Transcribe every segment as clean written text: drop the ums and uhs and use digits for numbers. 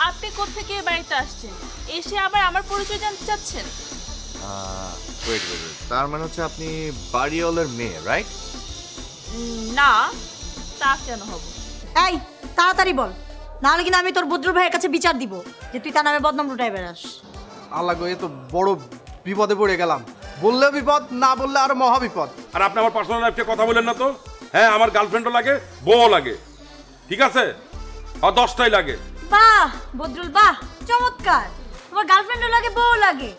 আপনি কোত্থেকে এই বাড়িতে আসছেন? এসে আবার আমার পরিচয় জানতে চাচ্ছেন? ওয়েট ওয়েট, তার মানে হচ্ছে আপনি বাড়িওয়ালার মেয়ে, রাইট? না, তা কেন হব? এই তাড়াতাড়ি বল, নাহলে কিন্তু আমি তোর বদ্রুল ভাইয়ের কাছে বিচার দিব যে তুই তার নামে বদনাম লুটাই বেড়াস। আল্লাহ গো, এ তো বড় বিপদে পড়ে গেলাম। বললেও বিপদ, না বললে আরো মহা বিপদ। আর আপনি আমার পার্সোনাল লাইফে কথা বলেন না তো। হ্যাঁ, আমার গার্লফ্রেন্ডও লাগে, বউও লাগে, ঠিক আছে? আর 10টাই লাগে। বাহ বদ্রুল, বাহ চমৎকার, তোমার গার্লফ্রেন্ডও লাগে, বউ লাগে।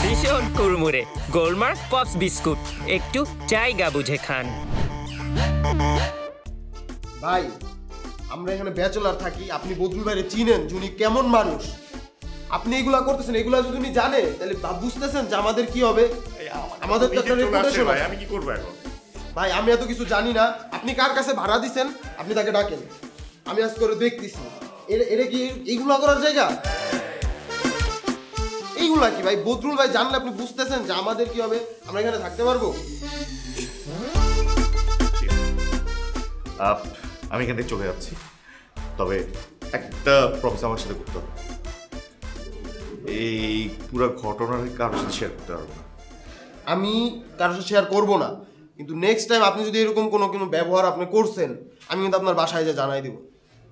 ভীষণ কুড়মুড়ে গোলমার্ক পপস বিস্কুট, একটু জায়গা বুঝে খান। ভাই, আমরা এখানে ব্যাচেলার থাকি, আপনি বদরুল ভাইরে চিনেন যে উনি কেমন মানুষ। আপনি এগুলা করতেছেন, এগুলা যদি উনি জানে তাহলে বুঝতেছেন যে আমাদের কি হবে। আমাদের তো একটা রেপুটেশন আছে। আমি কি করব এখন? ভাই, আমি এত কিছু জানি না। আপনি কার কাছে ভাড়া দিবেন, আপনি তাকে ডাকেন। আমি আজ করে দেখতেছি এর কি এইগুলা করার জায়গা? এইগুলা কি ভাই? বদরুল ভাই জানলে আপনি বুঝতেছেন যে আমাদের কি হবে, আমরা এখানে থাকতে পারবো? আমি এখান থেকে চলে যাচ্ছি, তবে একটা প্রমিস আমার সাথে করতে হবে। এই পুরো ঘটনার কারোর সাথে শেয়ার করতে পারবো না। আমি কারোর সাথে শেয়ার করবো না, কিন্তু নেক্সট টাইম আপনি যদি এরকম কোনো ব্যবহার আপনি করছেন, আমি কিন্তু আপনার বাসায় যা জানাই দিব।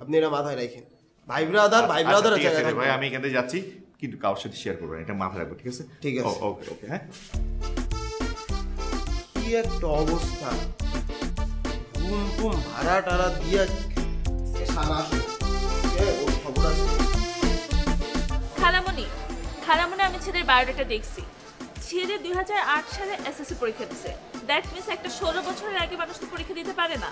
আপনি এটা মাথায় রাখেন। ভাই ব্রাদার ভাই, আমি এখান থেকে যাচ্ছি, কিন্তু কারোর সাথে শেয়ার করবো না, এটা মাথায় রাখবো, ঠিক আছে? ঠিক আছে, ওকে ওকে। হ্যাঁ, কি একটা অবস্থা! রুম ভাড়া টাড়া দিয়ে খালামণি, আমি ছেলের বায়োডাটা দেখছি। ছেলে 2008 সালে এসএসসি পরীক্ষা দিছে। দ্যাট মিনস একটা 16 বছরের আগে মানুষ তো পরীক্ষা দিতে পারে না।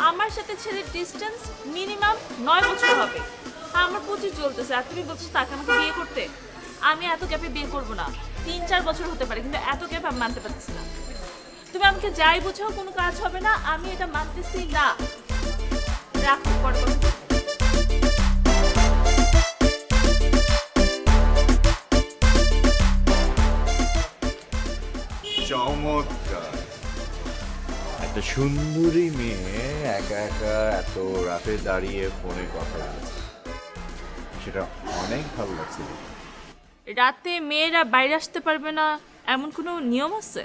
আমার সাথে ছেলের ডিস্টেন্স মিনিমাম 9 বছর হবে। আমার 25 চলতেছে, আর তুমি বলছো তাকে আমাকে বিয়ে করতে? আমি এত গ্যাপে বিয়ে করবো না। 3-4 বছর হতে পারে, কিন্তু এত গ্যাপ আমি মানতে পারতেছি না। তুমি আমাকে যাই বোঝাও, কোনো কাজ হবে না। আমি এটা মানতেছি না। রাখো, পরে কথা। চমৎকার! একটা সুন্দরী মেয়ে একা একা এত রাতে দাঁড়িয়ে ফোনে কথা বলছে, সেটা অনেক ভালো লাগছে। রাতে মেয়েরা বাইরে আসতে পারবে না এমন কোনো নিয়ম আছে?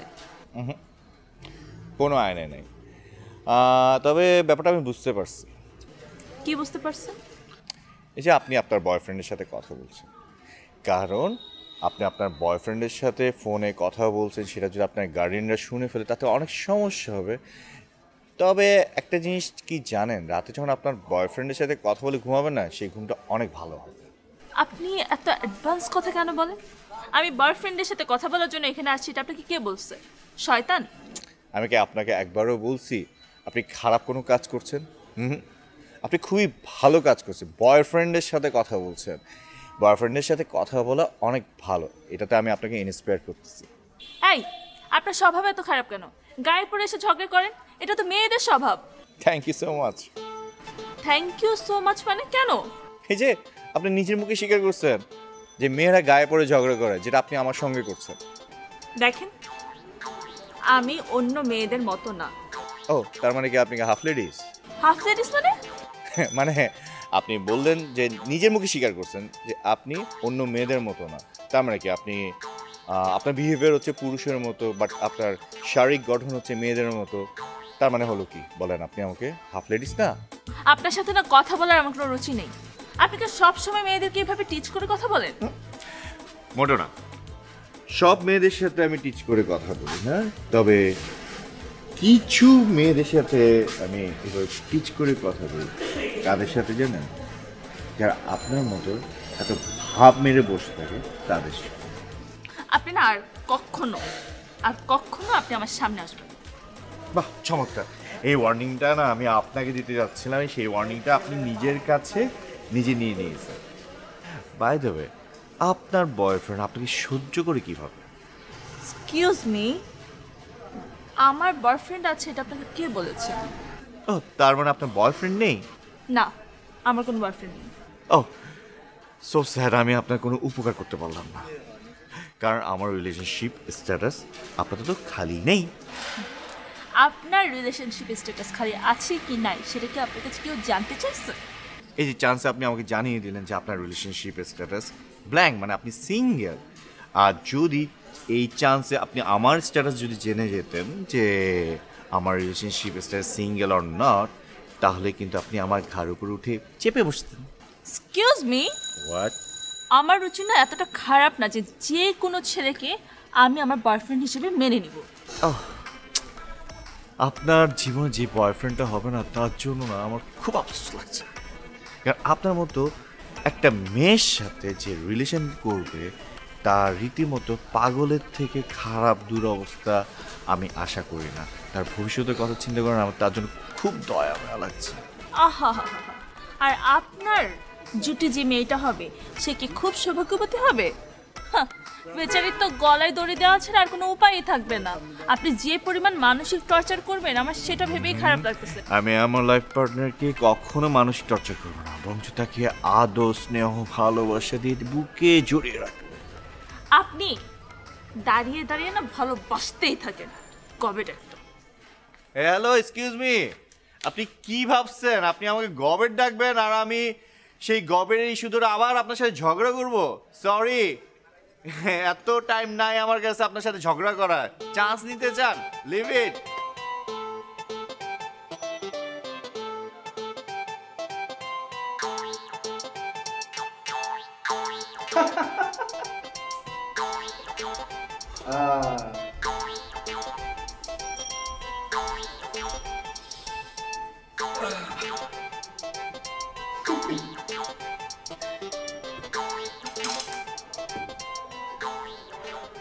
কোনো আইনে নেই, তবে ব্যাপারটা আমি বুঝতে পারছি। কি বুঝতে পারছেন? এই যে আপনি আপনার বয়ফ্রেন্ডের সাথে কথা বলছেন, কারণ আপনি আপনার বয়ফ্রেন্ডের সাথে ফোনে কথা বলছেন, সেটা যদি আপনার গার্ডিয়ানরা শুনে ফেলে তাতে অনেক সমস্যা হবে। তবে একটা জিনিস কি জানেন, রাতে যখন আপনার বয়ফ্রেন্ডের সাথে কথা বলে ঘুমাবেন না, সেই ঘুমটা অনেক ভালো হবে। আপনি এত অ্যাডভান্স কথা কেন বলেন? আমি বয়ফ্রেন্ডের সাথে কথা বলার জন্য এখানে আসছি, এটা আপনাকে কে বলছে? শয়তান! আমি কি আপনাকে একবারও বলছি আপনি খারাপ কোনো কাজ করছেন? আপনি খুবই ভালো কাজ করছেন, বয়ফ্রেন্ডের সাথে কথা বলছেন। বয়ফ্রেন্ডের সাথে কথা বলা অনেক ভালো, এটাতে আমি আপনাকে ইন্সপায়ার করতেছি। এই, আপনার স্বভাব এত খারাপ কেন? গায়ে পড়ে এসে ঝগড়া করেন, এটা তো মেয়েদের স্বভাব। Thank you so much. Thank you so much মানে কেন? এই যে আপনি নিজের মুখে স্বীকার করছেন যে মেয়েরা গায়ে পড়ে ঝগড়া করে, যেটা আপনি আমার সঙ্গে করছেন। দেখেন, আমি অন্য মেয়েদের মতো না। ও, তার মানে কি আপনি হাফ লেডিস? হাফ লেডিস মানে? মানে আপনি বললেন যে নিজের মুখে স্বীকার করছেন যে আপনি অন্য মেয়েদের মতো না, তার মানে কি আপনি আপনার বিহেভিয়ার হচ্ছে পুরুষের মতো, বাট আপনার শারীরিক গঠন হচ্ছে মেয়েদের মতো। তার মানে হলো কি বলেন আপনি আমাকে, হাফ লেডিস না? আপনার সাথে না কথা বলার আমার কোনো রুচি নেই। আপনি কি সবসময় মেয়েদেরকে এভাবে টিচ করে কথা বলেন? মোটো না, সব মেয়েদের সাথে আমি টিচ করে কথা বলি না, তবে কিছু মেয়েদের সাথে আমি এভাবে টিচ করে কথা বলি। তাদের সাথে জানেন, যারা আপনার মতো এত ভাব মেরে বসে থাকে তাদের সাথে। আপনি না আর কখনো আপনি আমার সামনে আসবেন। বাহ, চমৎকার! এই ওয়ার্নিংটা না আমি আপনাকে দিতে যাচ্ছিলাম, সেই ওয়ার্নিংটা আপনি নিজের কাছে নিজে নিয়ে নিয়েছেন। বাই দ্য ওয়ে, আপনার বয়ফ্রেন্ড আপনাকে সহ্য করে কিভাবে? এক্সকিউজ মি, আমার বয়ফ্রেন্ড আছে এটা আপনাকে কে বলেছে? ও, তার মানে আপনার বয়ফ্রেন্ড নেই? না, আমার কোনো বয়ফ্রেন্ড নেই। ও সো স্যার আমি আপনার কোনো উপকার করতে পারলাম না, কারণ আমার রিলেশনশিপ স্ট্যাটাস আপাতত খালি নেই। আপনার রিলেশনশিপ স্ট্যাটাস খালি আছে কি নাই সেটা কি আপনার কাছে কেউ জানতে চাইছে? এই যে চান্সে আপনি আমাকে জানিয়ে দিলেন যে আপনার রিলেশনশিপ স্ট্যাটাস ব্ল্যাঙ্ক, মানে আপনি সিঙ্গেল। আর যদি এই চান্সে আপনি আমার স্ট্যাটাস যদি জেনে যেতেন যে আমার relationship status single or not, তাহলে কিন্তু আপনি আমার ঘাড় উপর উঠে চেপে বসতেন। Excuse me, what? আমার রুচি না এতটা খারাপ না যে যে কোনো ছেলেকে আমি আমার বয়ফ্রেন্ড হিসেবে মেনে নিব। আপনার জীবনে যে বয়ফ্রেন্ডটা হবে না তার জন্য না আমার খুব আফসোস লাগছে, কারণ আপনার মতো একটা মেয়ের সাথে যে রিলেশন করবে তার রীতিমতো পাগলের থেকে খারাপ দুরবস্থা আমি আশা করি না। তার ভবিষ্যতের কথা চিন্তা করেন আমার তার জন্য খুব দয়া মায়া লাগছে। আহা, আর আপনার জুটি যে মেয়েটা হবে সে কি খুব সৌভাগ্যবতী হবে? বেচারির তো গলায় দড়ি দেওয়া ছাড়া আর কোনো উপায়ই থাকবে না। আপনি যে পরিমাণ মানসিক টর্চার করবেন আমার সেটা ভেবেই খারাপ লাগতেছে। আমি আমার লাইফ পার্টনারকে কখনো মানসিক টর্চার করবো না, বরঞ্চ তাকে আদর স্নেহ ভালোবাসা দিয়ে বুকে জড়িয়ে রাখবো। আপনি দাঁড়িয়ে দাঁড়িয়ে না ভালোবাসতেই থাকেন। কবে ডাকতো? হ্যালো, এক্সকিউজ মি, আপনি কি ভাবছেন আপনি আমাকে গবের ডাকবেন আর আমি সেই গবের ইস্যু ধরে আবার আপনার সাথে ঝগড়া করব? সরি, এত টাইম নাই আমার কাছে আপনার সাথে ঝগড়া করার। চান্স নিতে চান, লিভ ইট।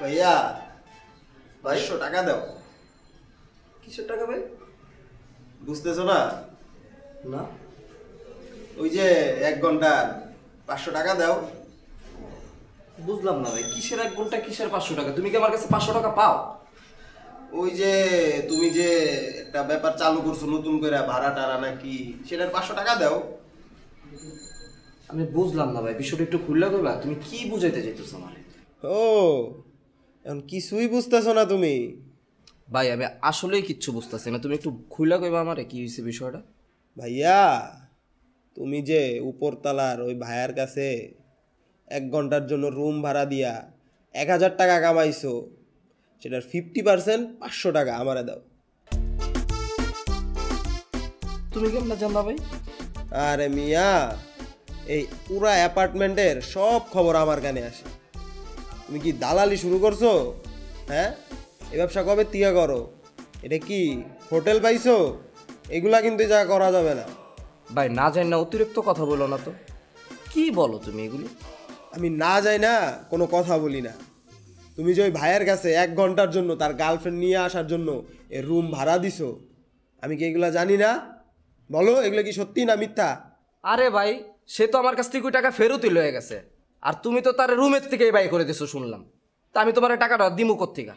ভাইয়া 500 টাকা দাও। কিসের টাকা ভাই? বুঝতেছো না? না ওই যে 1 ঘন্টার 500 টাকা দাও। বুঝলাম না ভাই, কিসের 1 ঘন্টা কিসের 500 টাকা? তুমি কি আমার কাছে 500 টাকা পাও? ওই যে তুমি যে একটা ব্যাপার চালু করছো নতুন করে, ভাড়া টাড়া নাকি, সেটার 500 টাকা দাও। আমি বুঝলাম না ভাই, বিষয়টা একটু খুললে কইবা? তুমি কি বুঝাইতে চাইতেছো আমারে? ও, এখন কিছুই বুঝতেছো না তুমি? ভাই আমি আসলেই কিচ্ছু বুঝতেছি না, তুমি একটু খুললে কইবা আমারে কি হইছে বিষয়টা? ভাইয়া, তুমি যে উপরতলার ওই ভাইয়ার কাছে 1 ঘন্টার জন্য রুম ভাড়া দিয়া 1000 টাকা কামাইছো, সেটার 50% 500 টাকা আমারে দাও। তুমি কেমন জানলা ভাই? আরে মিয়া, এই পুরা অ্যাপার্টমেন্টের সব খবর আমার কানে আসে। তুমি কি দালালি শুরু করছো? হ্যাঁ, এই ব্যবসা কবে তিয়া করো? এটা কি হোটেল পাইছো? এগুলা কিন্তু যা করা যাবে না। ভাই না জানি না, অতিরিক্ত কথা বলো না তো। কি বলো তুমি এগুলি? আমি না যাই না কোনো কথা বলি না। তুমি যে ওই ভাইয়ের কাছে 1 ঘন্টার জন্য তার গার্লফ্রেন্ড নিয়ে আসার জন্য এই রুম ভাড়া দিছো, আমি কি এগুলা জানি না? বলো, এগুলো কি সত্যি না মিথ্যা? আরে ভাই, সে তো আমার কাছ থেকে ওই টাকা ফেরতই লয়ে গেছে, আর তুমি তো তার রুমের থেকেই বাই করে দিছো শুনলাম। তা আমি তোমার টাকাটা দিমু কোত্থেকা?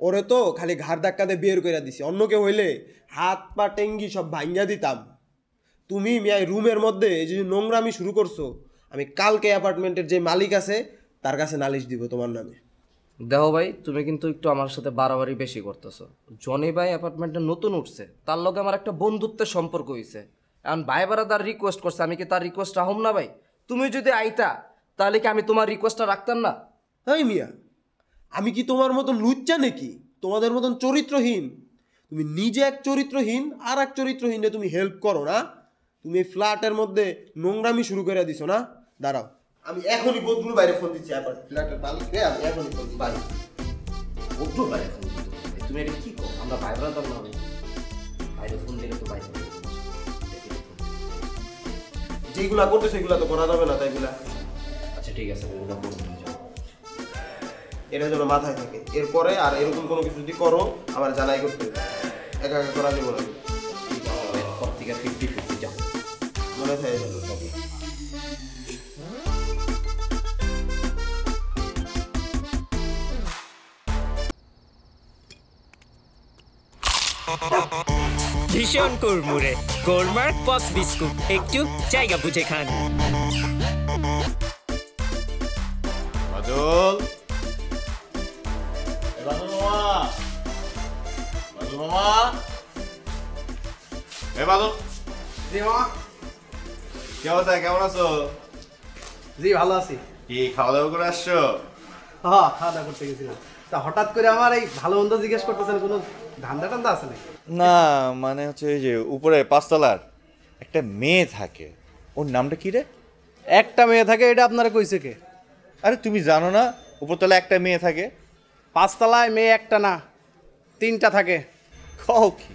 ওরে তো খালি ঘাড় ধাক্কা দিয়ে বের করে দিছি, অন্য কেউ হইলে হাত পা টেঙ্গি সব ভাঙ্গা দিতাম। তুমি মিয়া রুমের মধ্যে এই যে নোংরামি শুরু করছো, আমি কালকে অ্যাপার্টমেন্টের যে মালিক আছে তার কাছে নালিশ দিব তোমার নামে। দেখো ভাই, তুমি কিন্তু একটু আমার সাথে বাড়াবাড়ি বেশি করতেছো। জনি ভাই অ্যাপার্টমেন্টে নতুন উঠছে, তার লগে আমার একটা বন্ধুত্বের সম্পর্ক হয়েছে। এখন ভাই বারা তার রিকোয়েস্ট করছে, আমি কি তার রিকোয়েস্ট রাখুম না ভাই? তুমি যদি আইতা তাহলে কি আমি তোমার রিকোয়েস্টটা রাখতাম না? এই মিয়া, আমি কি তোমার মতন লুচ্চা নাকি? তোমাদের মতন চরিত্রহীন? তুমি নিজে এক চরিত্রহীন, আর এক চরিত্রহীনে তুমি হেল্প করো না? তুমি এই ফ্ল্যাটের মধ্যে নোংরামি শুরু করে দিছো না? দাঁড়াও, আমি এখনই বদরুল বাইরে ফোন দিচ্ছি। ফ্ল্যাটের মালিককে আমি এখনই ফোন ভাই বদরুল ভাই ফোন দিতে হবে। তুমি এটা কি কো? আমরা ভাই ব্রাদার না? বাইরে ফোন দিলে তো ভাই যেগুলা করতে সেগুলা তো করা যাবে না, তাইগুলা। আচ্ছা ঠিক আছে, ওটা করবো না, যাও। এটা যেন মাথায় থাকে, এরপরে আর এরকম কোনো কিছু যদি করো আমার জানাই করতে হবে। একা একা করা যাবে না, ঠিক আছে, এরপর থেকে 50-50 যাও। মনে থাকে যাবে। ভীষণ কুড়মুড়ে গোলমার্ক পপস বিস্কুট, একটু জায়গা বুঝে খান। বাদল, এ বাদল মামা, বাদল মামা, এ বাদল। জি মামা। কি অবস্থা, কেমন আছো? জি ভালো আছি। কি খাওয়া দাওয়া করে আসছো? হ্যাঁ, খাওয়া দাওয়া করতে গেছিলাম। তা হঠাৎ করে আমার এই ভালো মন্দ জিজ্ঞেস করতেছেন, কোনো ধান্দা টান্দা আছে নাকি? না মানে হচ্ছে এই যে উপরে 5 তলার একটা মেয়ে থাকে, ওর নামটা কি রে? একটা মেয়ে থাকে, এটা আপনারা কইছে কে? আরে তুমি জানো না উপরতলায় একটা মেয়ে থাকে? 5 তলায় মেয়ে একটা না, 3টা থাকে। কও কি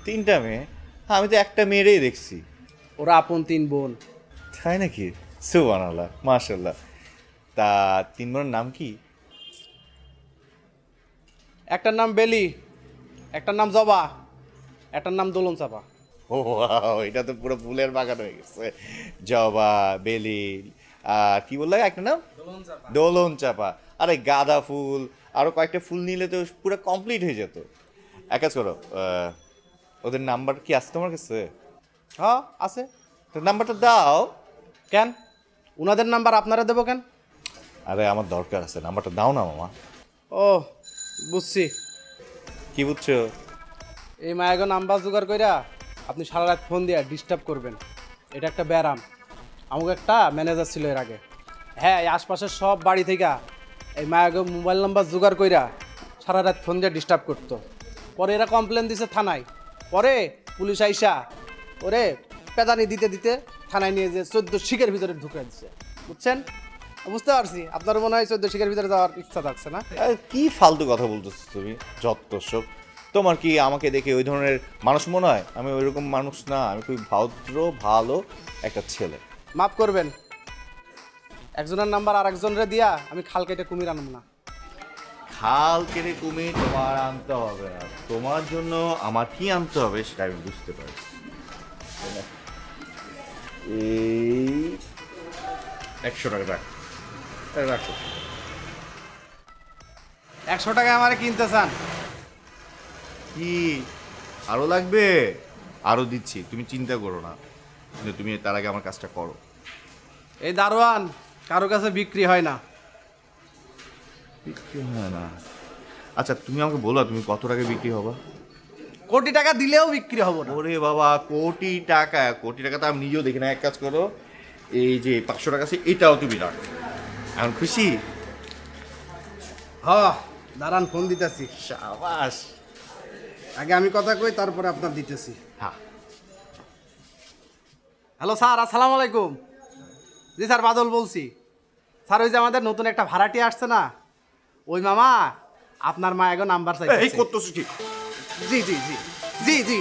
3টা মেয়ে? হ্যাঁ, আমি তো একটা মেয়েরই দেখছি। ওরা আপন 3 বোন। তাই নাকি? সুবহানাল্লাহ, মাশাআল্লাহ। তা 3 বোনের নাম কি? একটার নাম বেলি, একটার নাম জবা, একটার নাম দোলন চাপা। ও ওয়াও, এটা তো পুরো ফুলের বাগান হয়ে গেছে। জবা, বেলি, আর কি বললে একটা নাম? দোলন চাপা। আরে গাঁদা ফুল আরো কয়েকটা ফুল নিলে তো পুরো কমপ্লিট হয়ে যেত। এক কাজ করো, ওদের নাম্বার কি আছে তোমার কাছে? হ্যাঁ আছে। তো নাম্বারটা দাও। কেন ওনাদের নাম্বার আপনারা দেবো কেন? আরে আমার দরকার আছে, নাম্বারটা দাও না মামা। ও বুঝছি। কি বুঝছো? এই মায়াগো নাম্বার জোগাড় কইরা আপনি সারা রাত ফোন দিয়ে ডিস্টার্ব করবেন, এটা একটা ব্যারাম। আমাকে একটা ম্যানেজার ছিল এর আগে, হ্যাঁ এই আশপাশের সব বাড়ি থেকে এই মায়াগো মোবাইল নাম্বার জোগাড় কইরা সারা রাত ফোন দিয়ে ডিস্টার্ব করতো। পরে এরা কমপ্লেন দিছে থানায়, পরে পুলিশ আইসা ওরে পেদানি দিতে দিতে থানায় নিয়ে যে 14 শিখের ভিতরে ঢুকে দিচ্ছে। বুঝছেন? বুঝতে পারছি আপনার মনে হয় 14 শিখের ভিতরে যাওয়ার ইচ্ছা থাকছে না। আরে কি ফালতু কথা বলতেছো তুমি, যত সব। তোমার কি আমাকে দেখে ওই ধরনের মানুষ মনে হয়? আমি ওইরকম মানুষ না, আমি খুবই ভদ্র ভালো একটা ছেলে। মাফ করবেন, একজনের নাম্বার আর একজনের দিয়া আমি খাল কেটে কুমির আনব না। খাল কেটে কুমির তোমার আনতে হবে না, তোমার জন্য আমার কি আনতে হবে সেটা আমি বুঝতে পারি। এই 100 টাকা রাখ, রাখো। 100 টাকায় আমারে কিনতে চান? কি আরো লাগবে? আরো দিচ্ছি, তুমি চিন্তা করো না, কিন্তু তুমি তার আগে আমার কাজটা করো। এই দারোয়ান কারো কাছে বিক্রি হয় না। বিক্রি হয় না? আচ্ছা তুমি আমাকে বলো তুমি কত টাকা বিক্রি হবা? কোটি টাকা দিলেও বিক্রি হবো না। ওরে বাবা, কোটি টাকা? কোটি টাকা তো আমি নিজেও দেখি না। এক কাজ করো, এই যে 500 টাকা আছে এটাও তুমি রাখো। এখন খুশি? হ্যাঁ দাঁড়ান, ফোন দিতেছি। সাবাস। আগে আমি কথা কই, তারপরে আপনার দিতেছি। হ্যাঁ। হ্যালো স্যার, আসসালামু আলাইকুম। জি স্যার, বাদল বলছি। স্যার ওই যে আমাদের নতুন একটা ভাড়াটি আসছে না, ওই মামা আপনার মা এগো নাম্বার চাইছে। এই করতেছিস কি? জি জি জি জি জি।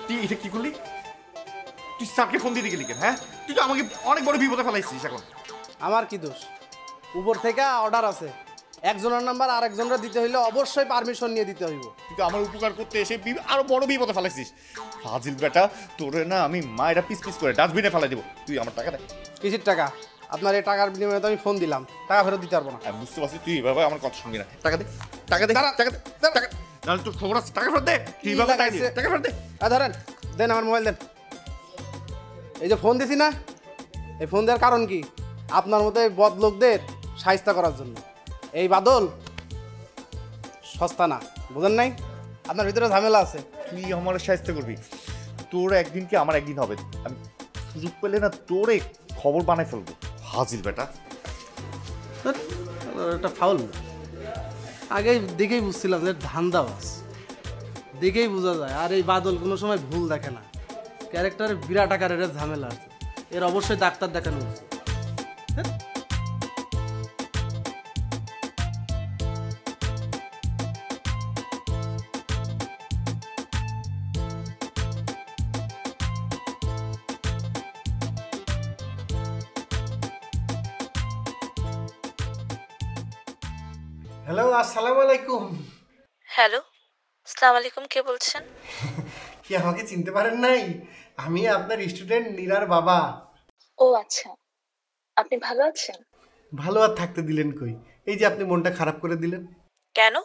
তুই এটা কি করলি? তুই স্যারকে ফোন দিতে গেলি কেন? হ্যাঁ, তুই তো আমাকে অনেক বড় বিপদে ফেলাইছিস। এখন আমার কি দোষ? উপর থেকে অর্ডার আছে, একজনের নাম্বার আর একজনের দিতে হইলে অবশ্যই পারমিশন নিয়ে দিতে হইব। তুই তো আমার উপকার করতে এসে আরো বড় বিপদে ফেলাইছিস। ফাজিল বেটা, তোরে না আমি মায়েরা পিস পিস করে ডাস্টবিনে ফেলাই দেবো। তুই আমার টাকা দে। কিসের টাকা? আপনার এই টাকার বিনিময়ে তো আমি ফোন দিলাম, টাকা ফেরত দিতে পারবো না। আমি বুঝতে পারছি তুই এভাবে আমার কথা শুনবি না। টাকা দে, টাকা দে, টাকা দে, টাকা। নাহলে তোর খবর আছে, টাকা ফেরত দে। তুই এভাবে টাকা দিবি, টাকা ফেরত দে। ধরেন, দেন আমার মোবাইল দেন। এই যে ফোন দিছি না, এই ফোন দেওয়ার কারণ কি? আপনার মতো এই বদ লোকদের শায়েস্তা করার জন্য। এই বাদল সস্তা না, বুঝেন নাই? আপনার ভিতরে ঝামেলা আছে। তুই আমার সাহায্য করবি, তোর একদিন কি আমার একদিন হবে। আমি সুযোগ পেলে না তোরে খবর বানাই ফেলবো। হাজির বেটা, এটা ফাউল। আগেই দেখেই বুঝছিলাম যে ধান্দাবাজ, দেখেই বোঝা যায়। আর এই বাদল কোনো সময় ভুল দেখে না, ক্যারেক্টারে বিরাট আকারের ঝামেলা আছে। এর অবশ্যই ডাক্তার দেখানো উচিত। হ্যালো, আসসালামু আলাইকুম। হ্যালো, আসসালামু আলাইকুম, কে বলছেন? কি আমাকে চিনতে পারেন নাই? আমি আপনার স্টুডেন্ট নীরার বাবা। ও আচ্ছা, আপনি ভালো আছেন? ভালো আর থাকতে দিলেন কই? এই যে আপনি মনটা খারাপ করে দিলেন। কেন?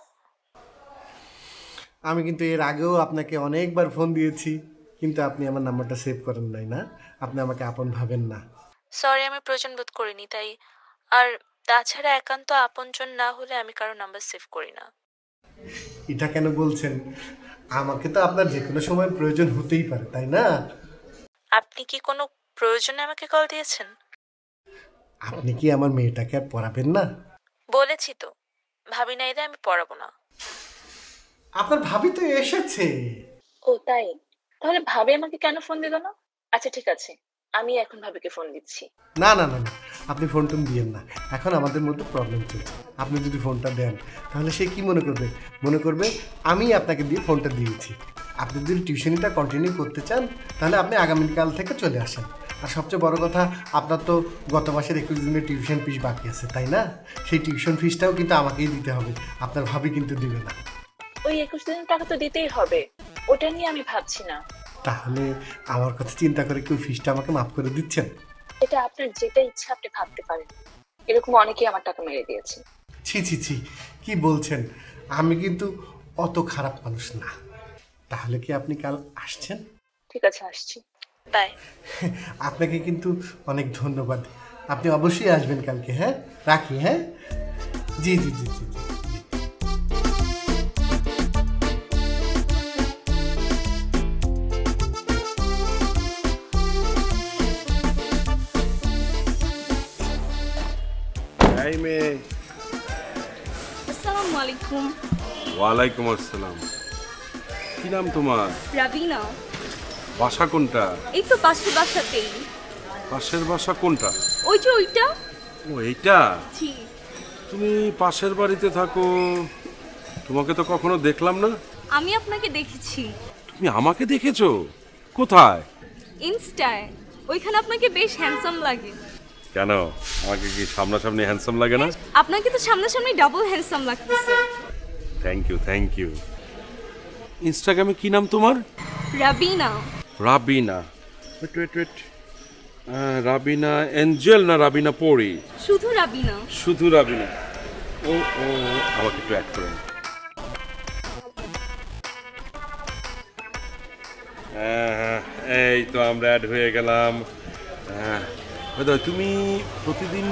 আমি কিন্তু এর আগেও আপনাকে অনেকবার ফোন দিয়েছি, কিন্তু আপনি আমার নাম্বারটা সেভ করেন নাই না। আপনি আমাকে আপন ভাবেন না। সরি, আমি প্রয়োজন বোধ করিনি তাই। আর তাছাড়া একান্ত আপনজন না হলে আমি কারো নাম্বার সেভ করি না। এটা কেন বলছেন? আমাকে তো আপনার যে কোনো সময় প্রয়োজন হতেই পারে, তাই না? আপনি কি কোনো প্রয়োজনে আমাকে কল দিয়েছেন? আপনি কি আমার মেয়েটাকে আর পড়াবেন না? বলেছি তো, ভাবি নাই রে, আমি পড়াবো না। আপনার ভাবি তো এসেছে। ও তাই? তাহলে ভাবি আমাকে কেন ফোন দিল না? আচ্ছা ঠিক আছে, আমি এখন ভাবিকে ফোন দিচ্ছি। না না না না, আপনি ফোন টোন দিয়েন না, এখন আমাদের মধ্যে প্রবলেম চলছে। আপনি যদি ফোনটা দেন তাহলে সে কি মনে করবে? মনে করবে আমি আপনাকে দিয়ে ফোনটা দিয়েছি। আপনি যদি টিউশনিটা কন্টিনিউ করতে চান তাহলে আপনি আগামীকাল থেকে চলে আসেন। আর সবচেয়ে বড় কথা, আপনার তো গত মাসের 21 দিনের টিউশন ফিস বাকি আছে, তাই না? সেই টিউশন ফিসটাও কিন্তু আমাকেই দিতে হবে, আপনার ভাবি কিন্তু দিবে না। ওই 21 দিনের টাকা তো দিতেই হবে, ওটা নিয়ে আমি ভাবছি না। তাহলে আমার কথা চিন্তা করে কি ওই ফিসটা আমাকে মাফ করে দিচ্ছেন? এটা আপনার যেটা ইচ্ছা আপনি ভাবতে পারেন, এরকম অনেকেই আমার টাকা মেরে দিয়েছে। ছি ছি ছি, কি বলছেন? আমি কিন্তু অত খারাপ মানুষ না। তাহলে কি আপনি কাল আসছেন? ঠিক আছে, আসছি, বাই। আপনাকে কিন্তু অনেক ধন্যবাদ। আপনি অবশ্যই আসবেন কালকে। হ্যাঁ, রাখি। হ্যাঁ, জি জি জি জি জি। এই মেয়ে। আসসালামু আলাইকুম। ওয়ালাইকুম আসসালাম। কি নাম তোমার? রাবিনা। বাসা কোনটা? এই তো পাশের বাসাতেই। পাশের বাসা কোনটা? ওই যে ওইটা। ও এইটা? জি। তুমি পাশের বাড়িতে থাকো, তোমাকে তো কখনো দেখলাম না। আমি আপনাকে দেখেছি। তুমি আমাকে দেখেছো? কোথায়? ইনস্টায়। ওইখানে আপনাকে বেশ হ্যান্ডসাম লাগে। কেন, আমাকে কি সামনাসামনি হ্যান্ডসাম লাগে না? আপনাকে তো সামনাসামনি ডাবল হ্যান্ডসাম লাগতেছে। Thank you thank you. ইনস্টাগ্রামে কি নাম তোমার? Rabina. Rabina. Wait wait wait, Rabina angel না রাবিনা পরি? শুধু রাবিনা। শুধু রাবিনা। ও ও, আমাকে একটু অ্যাড করেন। হ্যাঁ, এই তো আমরা অ্যাড হয়ে গেলাম। তুমি প্রতিদিন,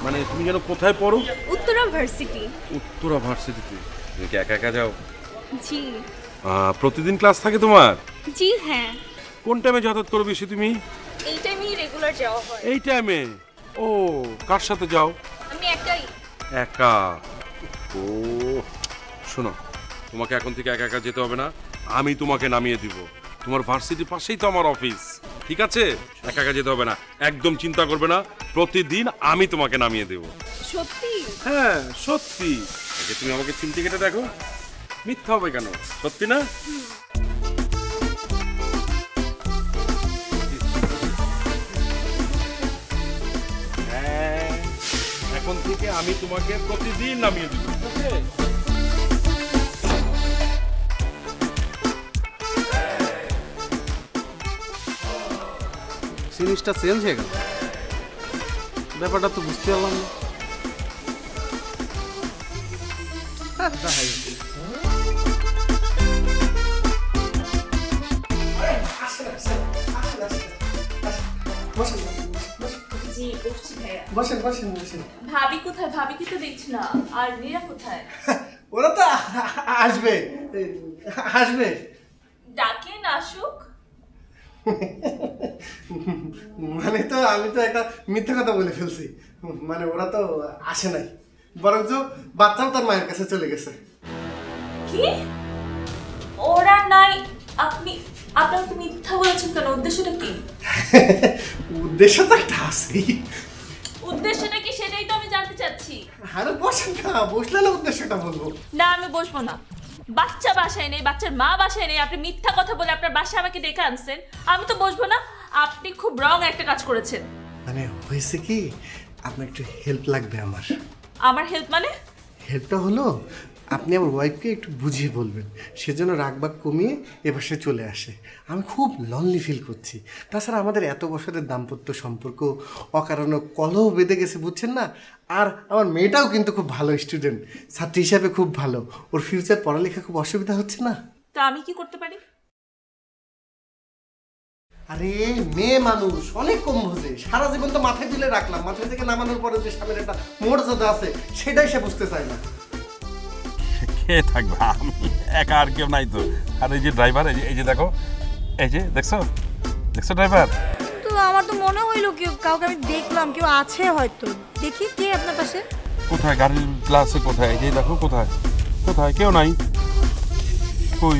মানে তুমি যেন কোথায় পড়ো? উত্তরা ভার্সিটি। উত্তরা ভার্সিটিতে। তুমি কি একা একা যাও? জি। প্রতিদিন ক্লাস থাকে তোমার? জি হ্যাঁ। কোন টাইমে যাতায়াত করো বেশি তুমি? এই টাইমেই রেগুলার যাওয়া হয়। এই টাইমে? ও, কার সাথে যাও? আমি একাই। একা? ও শোনো, তোমাকে এখন থেকে একা একা যেতে হবে না, আমি তোমাকে নামিয়ে দিব। তোমার ভার্সিটির পাশেই তো আমার অফিস, ঠিক আছে? একা একা যেতে হবে না, একদম চিন্তা করবে না, প্রতিদিন আমি তোমাকে নামিয়ে দেব। সত্যি? হ্যাঁ সত্যি। আগে তুমি আমাকে চিমটি কেটে দেখো, মিথ্যা হবে কেন? সত্যি না? হ্যাঁ, এখন থেকে আমি তোমাকে প্রতিদিন নামিয়ে দেব, ঠিক আছে? জিনিসটা চেঞ্জ হয়ে গেল, ব্যাপারটা তো বুঝতে পারলাম না। জি বসছি ভাইয়া। বসেন বসেন বসেন। ভাবি কোথায়? ভাবিকে তো দেখছি না। আর নীরা কোথায়? ওরা তো আসবে আসবে। ডাকেন আসুক। মানে তো আমি তো একটা মিথ্যা কথা বলে ফেলছি, মানে ওরা তো আসে নাই, বরঞ্চ বাচ্চাও তার মায়ের কাছে চলে গেছে। কি? ওরা নাই? আপনি আপনারা তো মিথ্যা বলেছেন কেন? উদ্দেশ্যটা কি? উদ্দেশ্য তো একটা আছেই। উদ্দেশ্যটা কি সেটাই তো আমি জানতে চাচ্ছি। আরে বসেন না, বসলে না উদ্দেশ্যটা বলবো। না আমি বসবো না। বাচ্চা বাসায় নেই, বাচ্চার মা বাসায় নেই, আপনি মিথ্যা কথা বলে আপনার বাসায় আমাকে ডেকে আনছেন, আমি তো বসবো না। আপনি খুব রং একটা কাজ করেছেন। মানে হয়েছে কি, আপনার একটু হেল্প লাগবে আমার। আমার হেল্প মানে? হেল্পটা হলো আপনি আমার ওয়াইফকে একটু বুঝিয়ে বলবেন, সেজন্য রাগবাগ কমিয়ে এবার সে চলে আসে। আমি খুব লনলি ফিল করছি। তাছাড়া আমাদের এত বছরের দাম্পত্য সম্পর্ক অকারণে কলহ বেঁধে গেছে, বুঝছেন না? আর আমার মেয়েটাও কিন্তু খুব ভালো স্টুডেন্ট, ছাত্রী হিসাবে খুব ভালো। ওর ফিউচার পড়ালেখা খুব অসুবিধা হচ্ছে না। তো আমি কি করতে পারি? আরে মেয়ে মানুষ অনেক কম বোঝে, সারা জীবন তো মাথায় তুলে রাখলাম, মাথায় থেকে নামানোর পরে যে স্বামীর একটা মর্যাদা আছে সেটাই সে বুঝতে চায় না। কে থাকবে, আমি একা, আর কেউ নাই তো। আর এই যে ড্রাইভার, এই যে দেখো, এই যে দেখছো ড্রাইভার। তো আমার তো মনে হইলো কেউ, কাউকে আমি দেখলাম, কেউ আছে হয়তো। দেখি কে আপনার পাশে? কোথায় গাড়ির গ্লাসে কোথায়? এই যে দেখো, কোথায় কেউ নাই, কই?